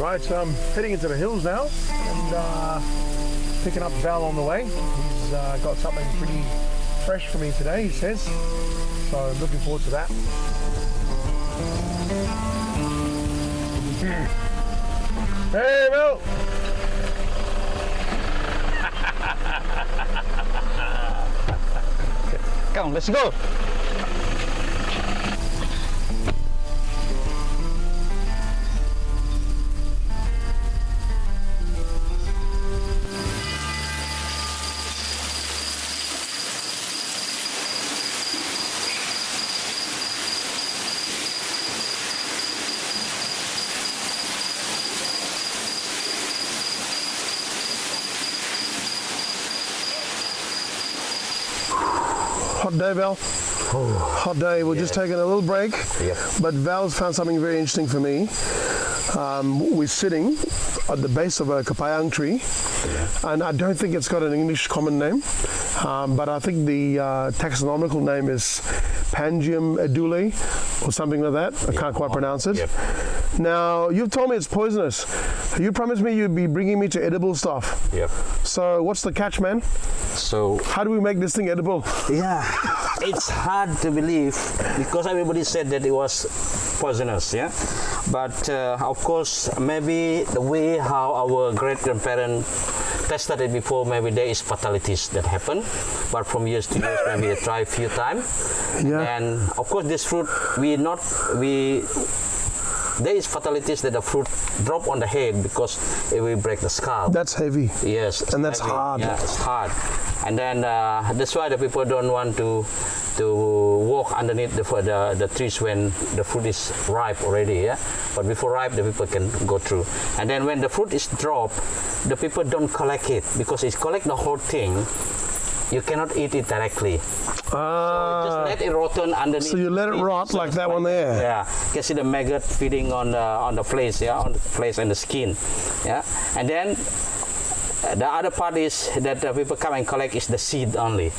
Right, so I'm heading into the hills now and picking up Val on the way. He's got something pretty fresh for me today, he says. So I'm looking forward to that. Hey, Val! Come on, let's go. Hot day, Val. Hot day. We're just taking a little break. Yep. But Val's found something very interesting for me. We're sitting at the base of a Kepayang tree, and I don't think it's got an English common name, but I think the taxonomical name is Pangium edule or something like that. I can't quite pronounce it. Yep. Now, you've told me it's poisonous. You promised me you'd be bringing me to edible stuff. Yep. So what's the catch, man? So How do we make this thing edible? yeah, it's hard to believe because everybody said that it was poisonous, yeah. But of course, maybe the way how our great grandparents tested it before, maybe there is fatalities that happen. But from years to years, maybe they try a few times. Yeah. And of course, this fruit there is fatalities that the fruit drop on the head because it will break the skull. That's heavy. Yes, it's And that's heavy. hard. Yeah, it's hard, and then that's why the people don't want to walk underneath the trees when the fruit is ripe already. Yeah, but before ripe, the people can go through. And then when the fruit is dropped, the people don't collect it because it collect the whole thing. You cannot eat it directly. Just let it rotten underneath. So you let it rot like that one there. Yeah, you can see the maggot feeding on the flesh, yeah, on the flesh and the skin, yeah. And then the other part is that people come and collect is the seed only.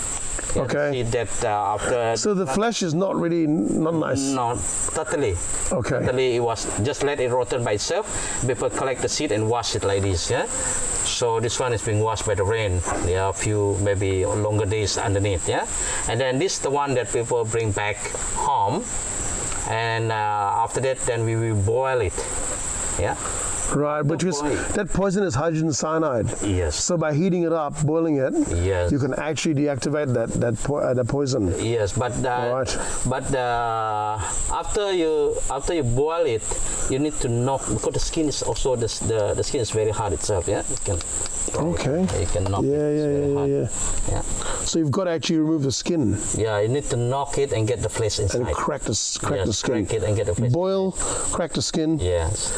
Yeah, Okay. the seed that after. So the flesh is not really not nice. No, totally. Okay. Totally, it was just let it rotten by itself. People collect the seed and wash it like this, yeah. So this one is being washed by the rain. There are a few maybe longer days underneath, yeah. And then this is the one that people bring back home, and after that, then we will boil it, yeah. Right, because that poison is hydrogen cyanide. Yes. So by heating it up, boiling it, Yes. you can actually deactivate the poison. Yes, but Right. after you boil it, you need to knock because the skin is also the skin is very hard itself. Yeah, you can. Okay. You can knock Yeah, it. It's very hard. yeah. So you've got to actually remove the skin Yeah, you need to knock it and get the flesh inside. and crack the Yes, skin. crack it and get the flesh. Boil, crack the skin. Yes,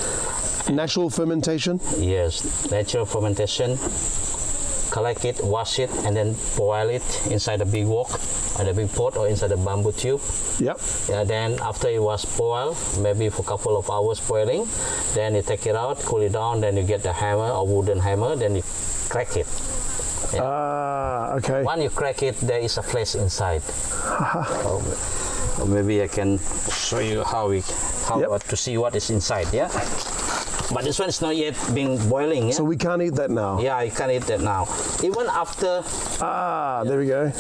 Natural fermentation. yes, natural fermentation. Collect it, wash it, and then boil it inside a big wok, or a big pot, or inside a bamboo tube. Yep. Yeah, then after it was boiled, maybe for a couple of hours boiling, then you take it out, cool it down, then you get the hammer or wooden hammer, then you crack it. Okay. When you crack it, there is a flesh inside. Or maybe I can show you how Yep. to see what is inside. Yeah, but this one is not yet been boiling. Yeah, So we can't eat that now. yeah, you can eat that now. Even after, There we go.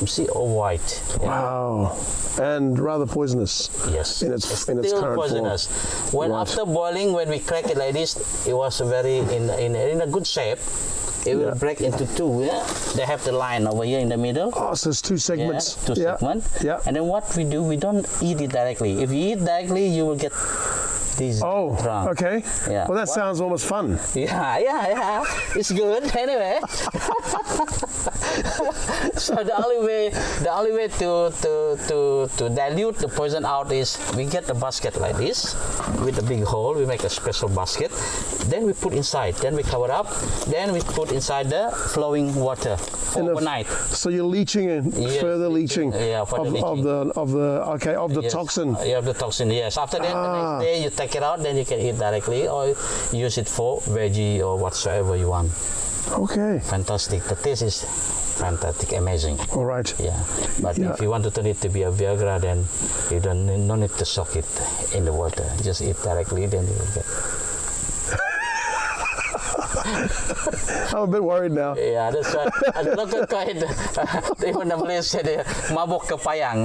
you see, all white. Yeah. Wow. And rather poisonous. Yes, In its still current poisonous. When Right. after boiling, when we crack it like this, it was very in a good shape. It will break into two. Yeah, they have the line over here in the middle. Oh, so it's two segments. Yeah, two segments. Yeah. And then what we do, we don't eat it directly. If you eat directly, you will get these. Oh, drunk. okay. Yeah. Well, that sounds almost fun. Yeah. It's good anyway. So the only way to dilute the poison out is we get a basket like this with a big hole. We make a special basket. Then we put inside. Then we cover up. Then we put inside the flowing water overnight. So you're leaching and Yes, further leaching, yeah, further of leaching. the Yes. toxin. You have the toxin, yes. After that, the next day you take it out, then you can eat directly or use it for veggie or whatsoever you want. Okay. Fantastic. The taste is fantastic, amazing. All right. Yeah. But Yeah. if you want to turn it to be a Viagra, then you don't no need to soak it in the water. Just eat directly, then you will get. I'm a bit worried now. Yeah, that's why. Ada local kind. Even the Malaysia dia mabuk kepayang.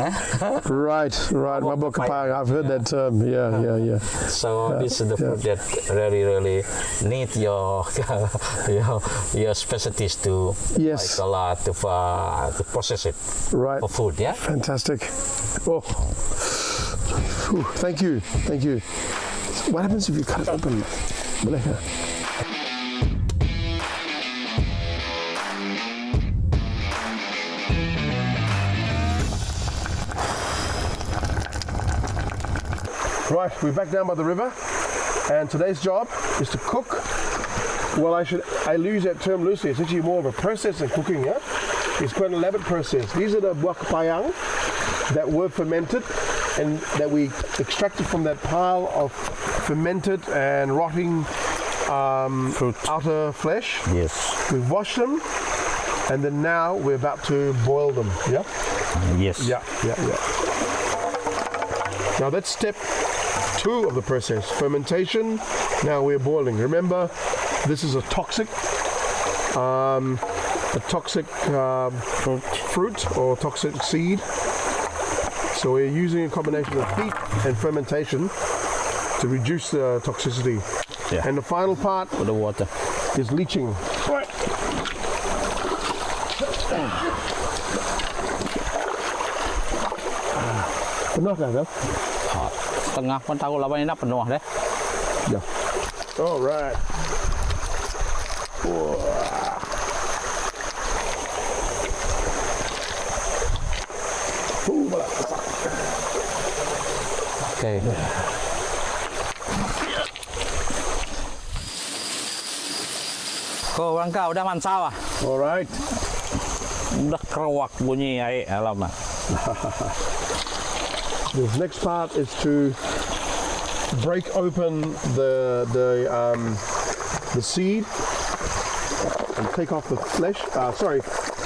Right. Mabuk Kepayang. I've heard that term. Yeah. So this is the food that really need your specialties to Yes. like a lot to process it Right. for food. Yeah. Fantastic. Oh. Whew, thank you. What happens if you cut it open? Boleh ke? Right, we're back down by the river, and today's job is to cook. Well, I use that term loosely. It's actually more of a process than cooking, yeah? It's quite an elaborate process. These are the buah kepayang that were fermented and that we extracted from that pile of fermented and rotting outer flesh. Yes. We've washed them, and then now we're about to boil them, yeah? Yes. Yeah. Now that's step 2 of the process, fermentation. Now we're boiling. Remember, this is a toxic fruit or toxic seed. So we're using a combination of heat and fermentation to reduce the toxicity. Yeah. And the final part For the water. is leaching. Right. Penuh kan? Setengah pun tahu lawan ini penuh deh. Yeah. All right. Okay. Kau orang kau udah mansau ah? All right. Udah keruak bunyi air alam ah. This next part is to break open the seed and take off the flesh.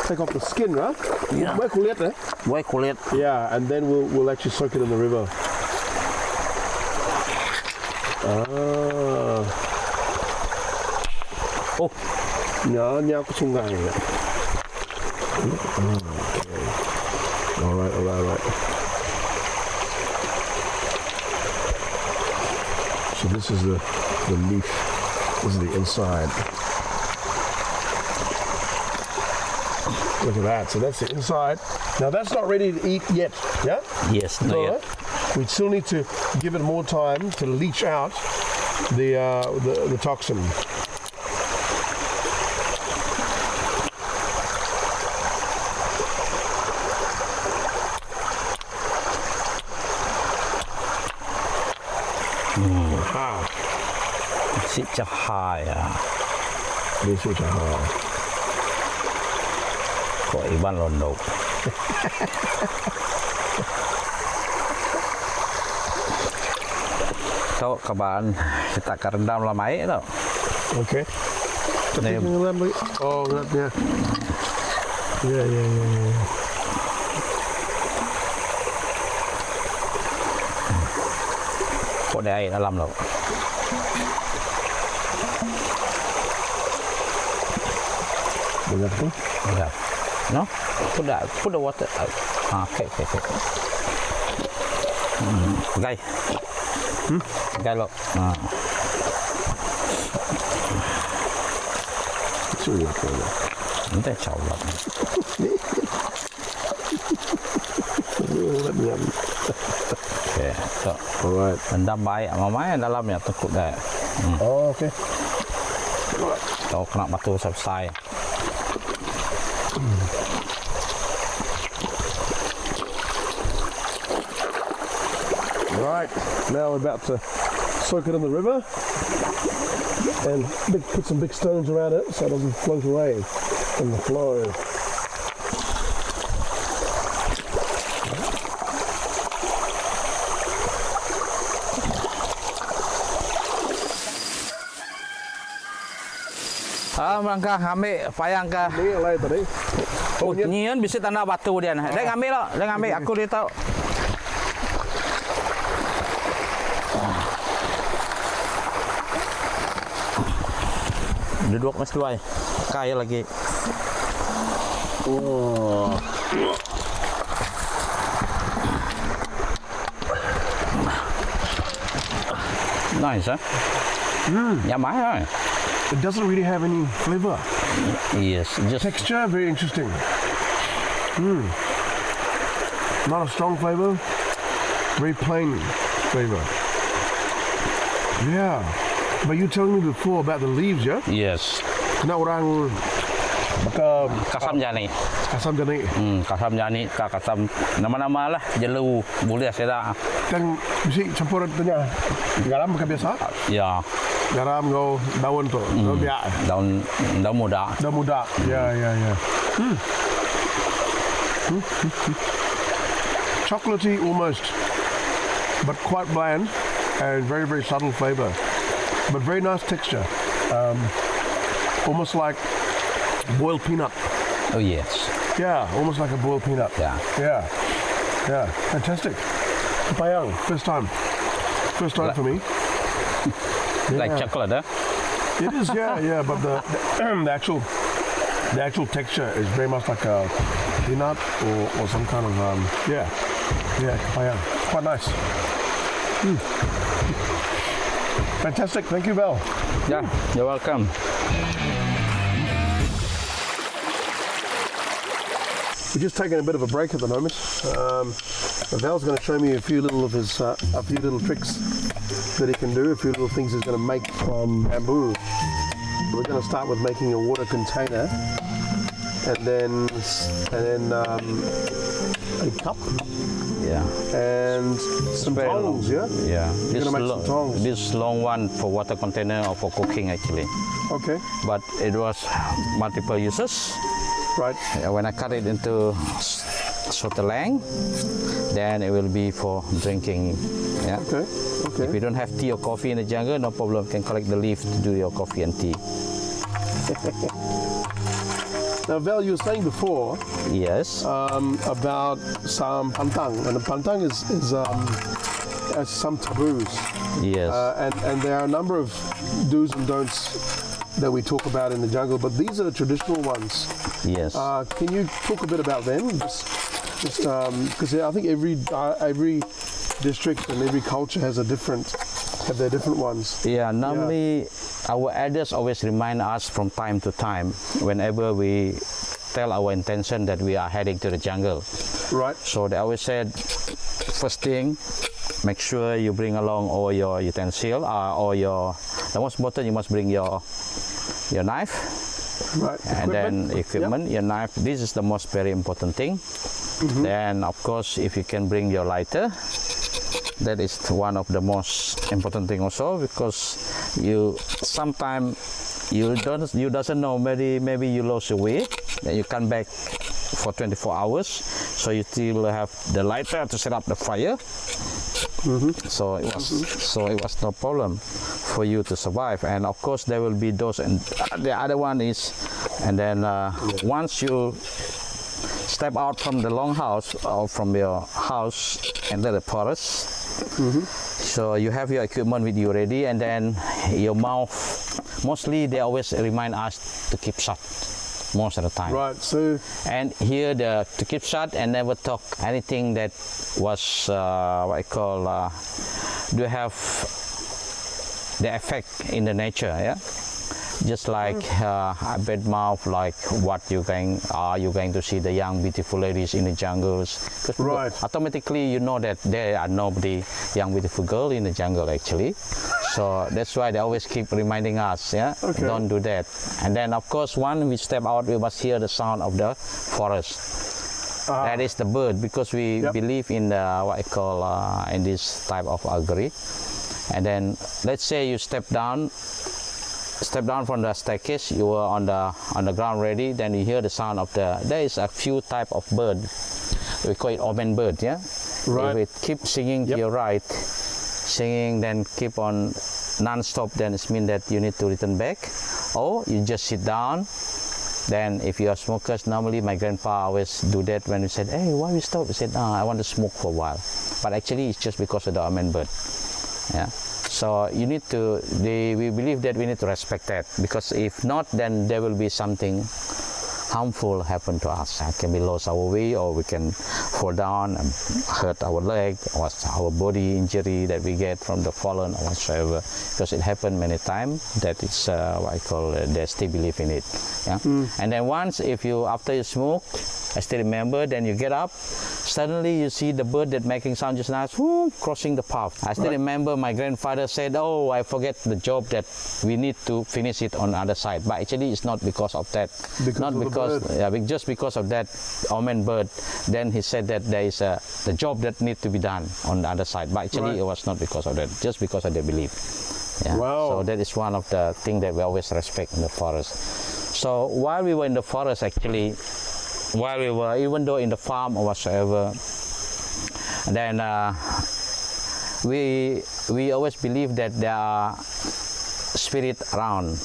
Take off the skin, right? Yeah. Buat kulit, eh? Buat kulit. Yeah, and then we'll actually soak it in the river. Oh, Nya ke sungai. Okay. All right. So this is the leaf. This is the inside. Look at that. So that's the inside. Now that's not ready to eat yet. Yeah? yes, not yet. We still need to give it more time to leach out the toxin. Si cahaya. This is Kok Iban londok. Kau kaban kita kerendam lama air tau. Okay. Ini Oh, ngeliatnya. Ya. kok ada air dalam tau. Banyak tuh. Ya. No? Put the water out. Okay. Gai. Gai lo. Sulit kali. Nanti coba. Okay, so. Alright. Rendam baik, mamanya dalamnya tekuk dah. Oh, okay. Tahu kena batu selesai. Right, now we're about to soak it in the river and put some big stones around it so it doesn't float away in the flow. Mangka ambil payang ka. Ini yang lain tadi. Oh, nyian bisa tanda batu dia nah. Dia ngambil lo, dia ngambil aku dia tahu. Duduk Mas Tuai. Kaya lagi. Oh. Nice, huh? Nhắm huh? It doesn't really have any flavor. Yes, just Texture, very interesting. Not a strong flavor, very plain flavor. Yeah, but you told me before about the leaves, yeah? yes. Kena orang Kasam jani. kasam jani. Kasam jani, kasam nama-nama lah. Jelu, boleh saya. Kan mesti campur tanya garam bukan biasa. Ya, Garam kau daun tu, daun biak, daun muda. daun muda. Ya. Chocolatey almost, but quite bland and very, very subtle flavor. But very nice texture. Almost like boiled peanut. Oh yes. Yeah, almost like a boiled peanut. Yeah. Yeah. Fantastic. Kepayang, first time for me. Like Yeah. chocolate, huh? It is, yeah. But the actual texture is very much like a peanut or some kind of Kepayang. Quite nice. Fantastic. Thank you, Val. Yeah, you're welcome. We're just taking a bit of a break at the moment. Val's going to show me a few little tricks that he can do, a few little things he's going to make from bamboo. We're going to start with making a water container, and then a cup Yeah. and some Very tongs. Yeah. Yeah. You're gonna make some tongs. This long one for water container or for cooking actually, Okay. but it was multiple uses. Right. When I cut it into shorter length, then it will be for drinking. Yeah. Okay. If you don't have tea or coffee in the jungle, no problem. You can collect the leaf to do your coffee and tea. Now, Val, you were saying before Yes. about some pantang, and the pantang has some taboos, Yes. and there are a number of do's and don'ts that we talk about in the jungle, but these are the traditional ones. Yes. Can you talk a bit about them? Just because I think every district and every culture have their different ones. Yeah, normally our elders always remind us from time to time whenever we tell our intention that we are heading to the jungle. Right. So they always said, first thing, make sure you bring along all your utensil, the most important, you must bring your knife. Right. And then equipment, Yep. your knife. This is the most very important thing. Then of course, if you can bring your lighter, that is one of the most important thing also, because sometimes you doesn't know, maybe you lost your weight, then you come back for 24 hours, so you still have the lighter to set up the fire. So it was no problem for you to survive. And of course there will be those, and the other one is, and then once you step out from the long house or from your house enter the forest, so you have your equipment with you ready, and then your mouth, mostly they always remind us to keep shut most of the time. Right. So And here to keep shut and never talk anything that was what I call do have the effect in the nature, yeah. Just like a bad mouth, like what are you going to see the young beautiful ladies in the jungles? 'Cause Right. automatically you know that there are nobody young beautiful girl in the jungle actually. So that's why they always keep reminding us, yeah, Okay. don't do that. And then of course when we step out, we must hear the sound of the forest. That is the bird, because we Yep. believe in what I call in this type of augury. And then let's say you step down from the staircase, you were on the ground ready, then you hear the sound of there is a few type of bird, we call it omen bird, yeah. Right. If it keep singing to Yep. your right, singing, then keep on non-stop, then it means that you need to return back, or you just sit down. Then if you are smokers, normally my grandpa always do that when we said, hey, why we stop? He said, I want to smoke for a while. But actually it's just because of the omen bird. Yeah. So you need to, we believe that we need to respect that, because if not, then there will be something harmful happen to us. It can be lose our way, or we can fall down and hurt our leg, or our body injury that we get from the fallen or whatsoever, because it happened many times. That is what I call they still believe in it. Yeah? And then once, if you, after you smoke, I still remember, then you get up, suddenly you see the bird that making sound just now, crossing the path. I still remember my grandfather said, oh, I forget the job that we need to finish it on the other side. But actually it's not because of that. Just because of that omen bird. Then he said that there is the job that needs to be done on the other side. But actually it was not because of that, just because of their belief. Yeah. Wow. So that is one of the things that we always respect in the forest. So while we were in the forest, actually, while we were, even though in the farm or whatsoever, then we always believe that there are spirits around,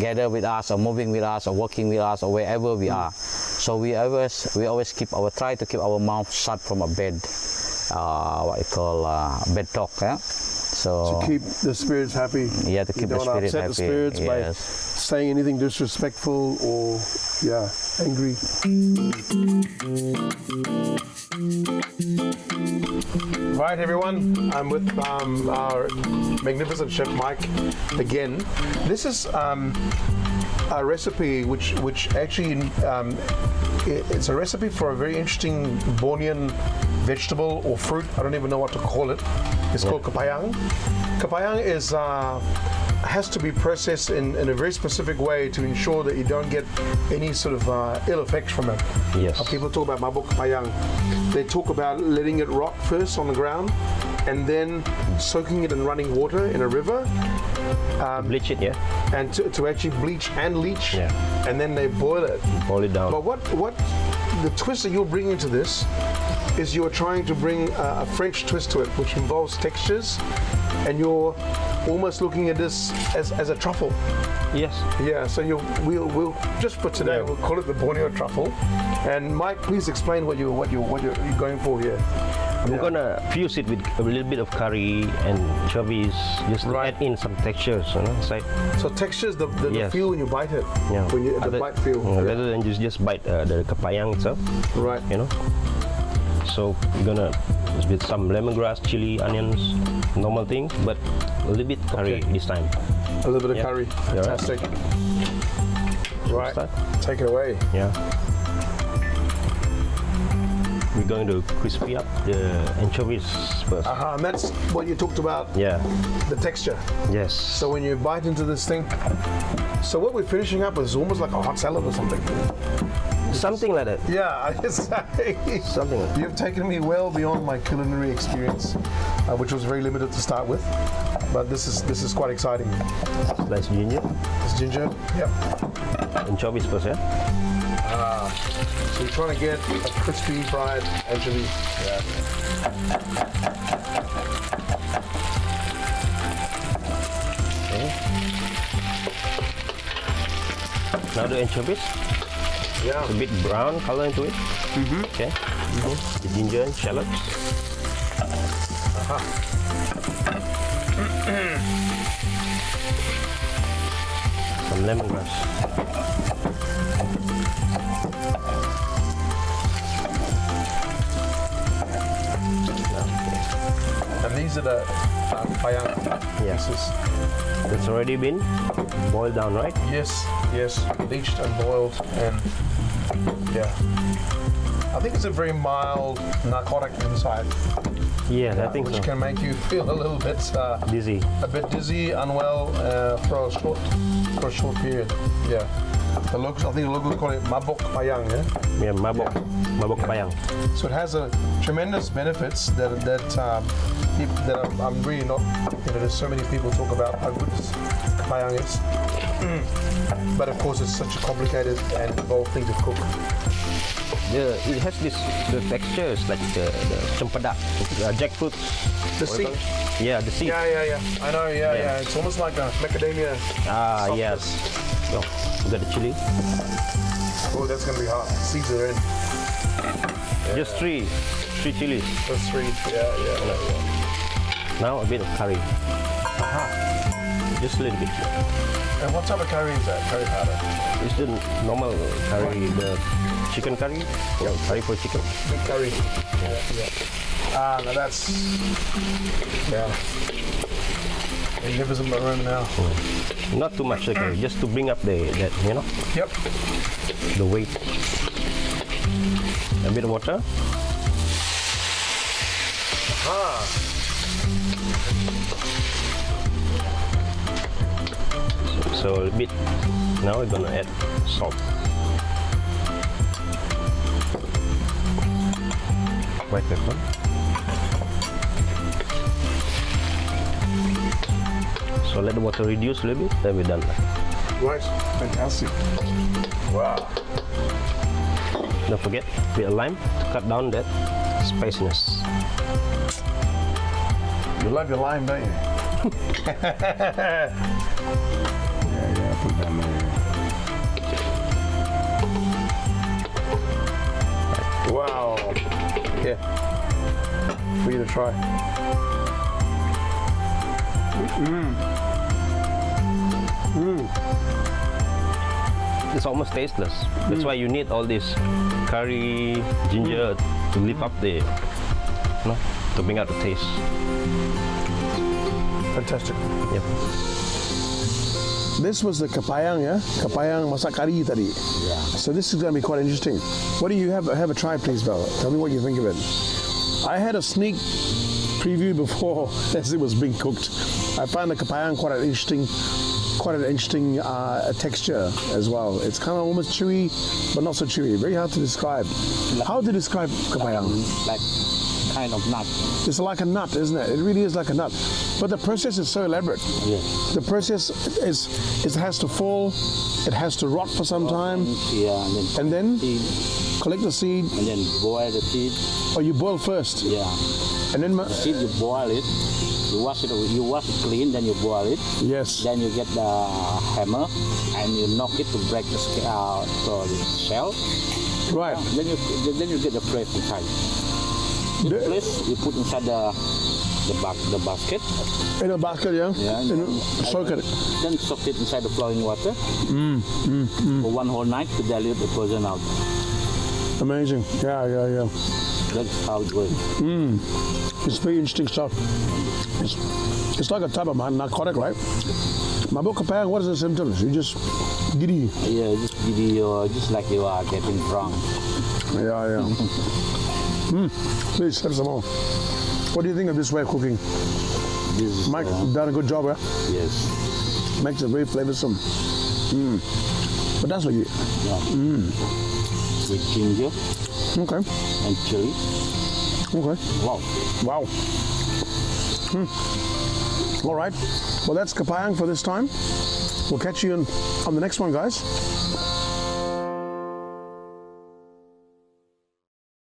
gather with us, or moving with us, or working with us, or wherever we are. So we always try to keep our mouth shut from a bad, what I call bad talk. Yeah? So to keep the spirits happy. Yeah, to keep the spirits happy. The spirits by saying anything disrespectful or angry. Right, everyone, I'm with our magnificent chef Mike again. This is a recipe which actually it's a recipe for a very interesting Bornean vegetable or fruit. I don't even know what to call it. It's called Kepayang. Kepayang is has to be processed in a very specific way to ensure that you don't get any sort of ill effects from it. Yes. People talk about mabok Kepayang. They talk about letting it rot first on the ground and then soaking it in running water in a river. Bleach it, yeah. And to actually bleach and leach. Yeah. And then they boil it. Boil it down. But what the twist that you're bringing to this is you're trying to bring a French twist to it, which involves textures, and you're almost looking at this as a truffle. Yes. Yeah, so we'll just for today we'll call it the Borneo truffle. And Mike, please explain what you're going for here. I'm gonna fuse it with a little bit of curry and anchovies, just to add in some textures, inside. So textures, the feel when you bite it. Yeah. When you the bite feel. Rather than just bite the Kepayang itself. Right. So we're gonna just with some lemongrass, chili, onions, normal things, but a little bit curry this time. A little bit of curry. Fantastic. Right. Take it away. Yeah. We're going to crispy up the anchovies first. And that's what you talked about. Yeah. The texture. Yes. So when you bite into this thing, so what we're finishing up is almost like a hot salad or something. Something like that. Yeah, I just say. Something like that. You've taken me well beyond my culinary experience, which was very limited to start with. But this is quite exciting. Sliced ginger. This ginger. Yep. Anchovies first, yeah? So you're trying to get a crispy fried anchovy. Yeah. Okay. Now the anchovies. Yeah. It's a bit brown color into it. Okay. The ginger and shallots. Some lemongrass. And these are the Kepayang pieces. That's already been boiled down, right? Yes, bleached and boiled, and I think it's a very mild narcotic inside. Yeah, I think which so. can make you feel a little bit Dizzy. a bit dizzy, unwell for a short period. Yeah. I think the locals call it mabok Kepayang. Yeah, mabok Kepayang. So it has a tremendous benefits that I'm really not. There's so many people talk about how good this Kepayang is, but of course it's such a complicated and involved thing to cook. It has the textures like the cempedak, jackfruit. The seed. Yeah, the seed. Yeah. I know. Yeah. It's almost like a macadamia. Yes. Oh, we got the chili. Oh, that's gonna be hot. Seeds are in. Just three chilies. That's sweet. Yeah. Now a bit of curry, just a little bit. And what type of curry is that? Curry powder? It's the normal curry, the chicken curry, or curry for chicken. Curry. Ah, now that's... Yeah. Magnificent maroon now. Not too much curry, just to bring up the Yep. the weight. A bit of water. So a bit. Now we're gonna add salt. White pepper. So let the water reduce a little bit, then we're done. Right. Fantastic. Wow. Don't forget a bit of lime to cut down that spiciness. You love your lime, don't you? Yeah, put that there. Wow. Yeah. For you to try. It's almost tasteless. That's why you need all this curry, ginger to lift up the, to bring out the taste. Fantastic. Yep. This was the Kepayang, yeah? Kepayang masak kari tadi. Yeah. So this is going to be quite interesting. What do you have a try, please, Val? Tell me what you think of it. I had a sneak preview before as it was being cooked. I found the Kepayang quite an interesting texture as well. It's kind of almost chewy, but not so chewy. Very hard to describe. How to describe Kepayang? Like kind of nut. It's like a nut, isn't it? It really is like a nut. But the process is so elaborate. Yes. The process is it has to fall, it has to rot for some time, Yeah, and then seed, collect the seed. and then boil the seed. Or you boil first, Yeah. and then Seed you boil it. You wash it clean, then you boil it. yes, Then you get the hammer and you knock it to break the shell. right. Then you get the plate inside. The- The plate you put inside the basket. In a basket, yeah. Yeah. And soak it. Then soak it inside the flowing water for one whole night to dilute the poison out. Amazing. Yeah. That's how it works. It's very interesting stuff. It's like a type of narcotic, right? Mabuk Kepayang, what is the symptoms? You just giddy. Yeah, just giddy or just like you are getting drunk. Yeah. Please have some more. What do you think of this way of cooking? This is Mike, done a good job, yeah? yes. Makes it very flavorsome. But that's what you... Yeah. With ginger Okay. and chili. Okay. Wow. Wow. All right. Well, that's Kepayang for this time. We'll catch you on the next one, guys.